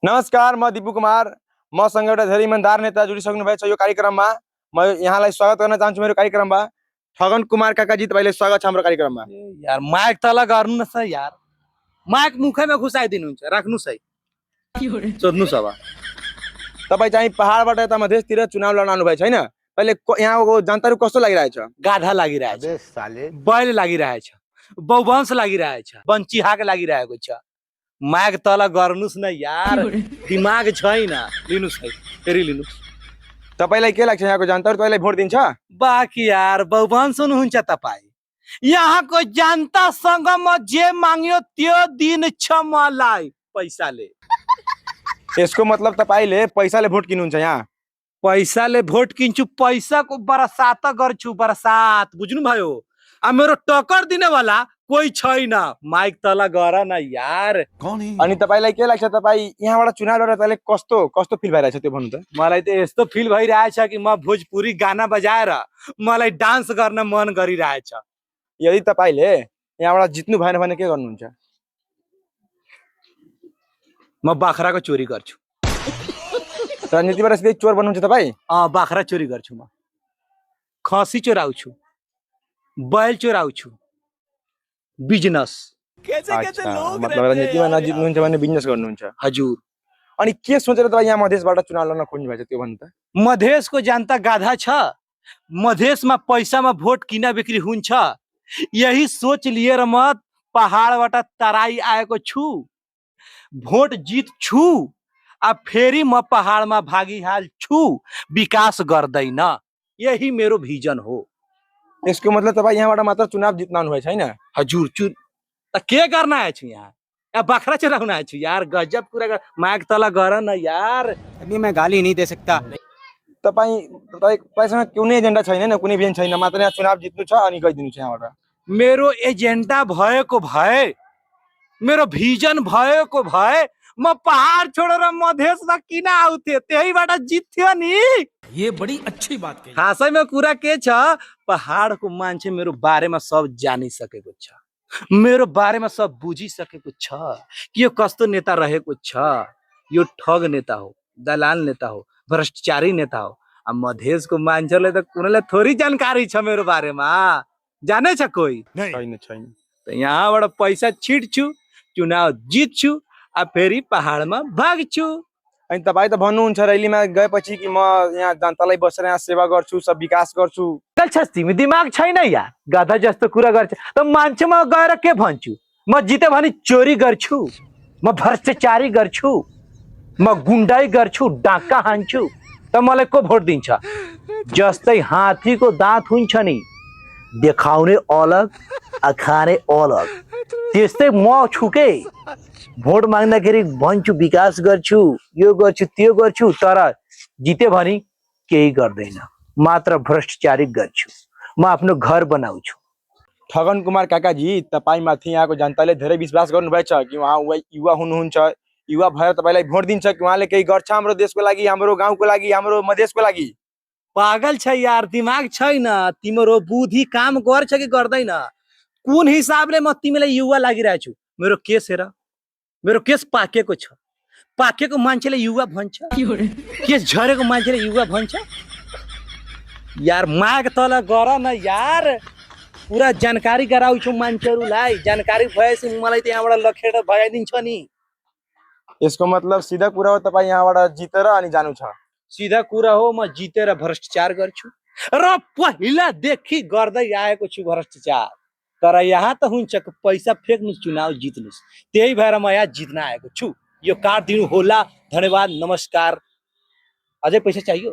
नमस्कार, म दिपु कुमार। मसँग एउटा धेरै इमानदार नेता जुडिसक्नु भएको छ यो कार्यक्रममा। म यहाँलाई स्वागत गर्न चाहन्छु मेरो कार्यक्रममा। ठगन कुमार काकाजी, तपाईलाई स्वागत छ हाम्रो कार्यक्रममा। यार माइक तल गर्नुस् न यार, माइक मुखैमा घुसाइदिनुहुन्छ, राख्नुस् है, सोध्नुस् अब। तपाईँ चाहिँ पहाडबाट यता मधेसतिर चुनाव लड्न आउनु भएको छैन? पहिले यहाँको जनताहरू कस्तो लागिरहेछ? गाधा लागिरहेछ, बैल लागिरहेछ, बौवंश लागिरहेछ, बन्चिहाक लागिरहेको छ। माइक तल गर्नुस् न यार, दिमाग छैन। लिनुस् है, फेरि लिनुस्। तपाईलाई के लाग्छ यहाँको जनताहरू तपाईलाई भोट दिन्छ? बाकी यार बौवंश हुनुहुन्छ तपाईँ। यहाँको जनतासँग म जे माग्यो त्यो दिन्छ मलाई पैसाले। यसको मतलब तपाईले पैसाले भोट किन्नुहुन्छ यहाँ? पैसाले भोट किन्छु, पैसाको बरसात गर्छु, बरसात, बुझ्नु भयो? अब मेरो टक्कर दिने वाला कोही छैन। माइक तल गर न यार। अनि तपाईलाई के लाग्छ, तपाईँ यहाँबाट चुनाव लडेर तपाईले कस्तो कस्तो फिल भइरहेछ त्यो भन्नु त? मलाई त यस्तो फिल भइरहेछ कि म भोजपुरी गाना बजाएर मलाई डान्स गर्न मन गरिरहेछ। यदि तपाईले यहाँबाट जित्नु भएन भने के गर्नुहुन्छ? म बाख्राको चोरी गर्छु। राजनीतिबाट सिधै चोर बन्नुहुन्छ तपाईँ? बाख्रा चोरी गर्छु, म खसी चोराउँछु, बैल चोराउँछु, बिजनेस। मतलब राजनीतिमा नजित्नुहुन्छ भने बिजनेस गर्नुहुन्छ? हजुर। अनि के सोचेर तपाईँ यहाँ मधेसबाट चुनाव लड्न खोज्नु भएको छ त्यो भन्नु त? मधेसको जनता गाधा छ, मधेसमा पैसामा भोट किना बिक्री हुन्छ, यही सोच लिएर म पहाडबाट तराई आएको छु। भोट जित छु, अब फेरि म पहाडमा भागिहाल छु, विकास गर्दैन। यही मेरो भिजन हो। यसको मतलब तपाईँ यहाँबाट मात्र चुनाव जित्न आउनु भएको छैन? हजुर। के गर्न आएछु यहाँ? बाख्रा चराउन आएछु यार। गजब कुरा कर, माग तला गर न यार। अभी मैं गाली नहीं दे सकता। तपाईसँग कुनै एजेन्डा छैन, कुनै भिजन छैन, मात्र यहाँ चुनाव जित्नु छ अनि गइदिनु छ यहाँबाट? मेरो एजेन्डा भएको भए, मेरो भिजन भएको भए म पहाड छोडेर मधेसमा किन आउँथे, त्यहीबाट जित्थ्यो नि। ये बड़ी अच्छी बात कही। खासैमा कुरा के छ, पहाडको मान्छे मेरो बारेमा सब जानिसकेको छ, मेरो बारेमा सब बुझिसकेको छ कि यो कस्तो नेता रहेको छ। यो ठग नेता हो, दलाल नेता हो, भ्रष्टाचारी नेता हो। अब मधेसको मान्छेले त कुनैलाई थोरै जानकारी छ मेरो बारेमा, जाने छ कोही? छैन। त यहाँबाट पैसा छिट्छु, चुनाव जित्छु, अब फेरि पहाडमा भाग्छु। अनि तपाईँ त भन्नुहुन्छ रैलीमा गएपछि कि म यहाँ जनतालाई बसेर यहाँ सेवा गर्छु, सब विकास गर्छु। तिमी दिमाग छैन यार, गाधा जस्तो कुरा गर्छ। त मान्छेमा गएर के भन्छु? म जिते भने चोरी गर्छु, म भ्रष्टाचारी गर्छु, म गुन्डाई गर्छु, डाका हान्छु, त मलाई को भोट दिन्छ? जस्तै हात्तीको दाँत हुन्छ नि, देखाउने अलग, खाने अलग, त्यस्तै म छुके भोट माग्दाखेरि भन्छु विकास गर्छु, यो गर्छु, त्यो गर्छु, तर जिते भने केही गर्दैन, मात्र भ्रष्टाचारी गर्छु। म आफ्नो घर बनाउँछु। ठगन कुमार काकाजी, तपाईमाथि यहाँको जनताले धेरै विश्वास गर्नुभएछ कि उहाँ युवा हुनुहुन्छ, युवा भएर तपाईलाई भोट दिन्छ कि उहाँले केही गर्छ हाम्रो देशको लागि, हाम्रो गाउँको लागि, हाम्रो मधेसको लागि। पागल छ यार, दिमाग छैन तिम्रो? बुद्धि काम गर्छ कि गर्दैन? कुन हिसाबले म तिमीलाई युवा लागिरहेछु? मेरो केस हेर, मेरो केस पाकेको छ। पाकेको मान्छेले युवा भन्छ, केस झरेको मान्छेले युवा भन्छ? यार माग तल गर न यार, पुरा जानकारी गराउँछु मान्छेहरूलाई। जानकारी भएपछि मलाई त यहाँबाट लखेर भगाइदिन्छ नि। यसको मतलब सिधा कुरा हो, तपाईँ यहाँबाट जितेर अनि जानु छ? सीधा कुरा हो, म जितेर भ्रष्टाचार गर्छु र पहिलादेखि गर्दै आएको छु भ्रष्टाचार। तर यहाँ त हुन्छ पैसा फेक्नुस्, चुनाव जित्नुस्, त्यही भएर म यहाँ जित्न आएको छु। यो कार्ड दिनु होला। धन्यवाद, नमस्कार। अझै पैसा चाहियो?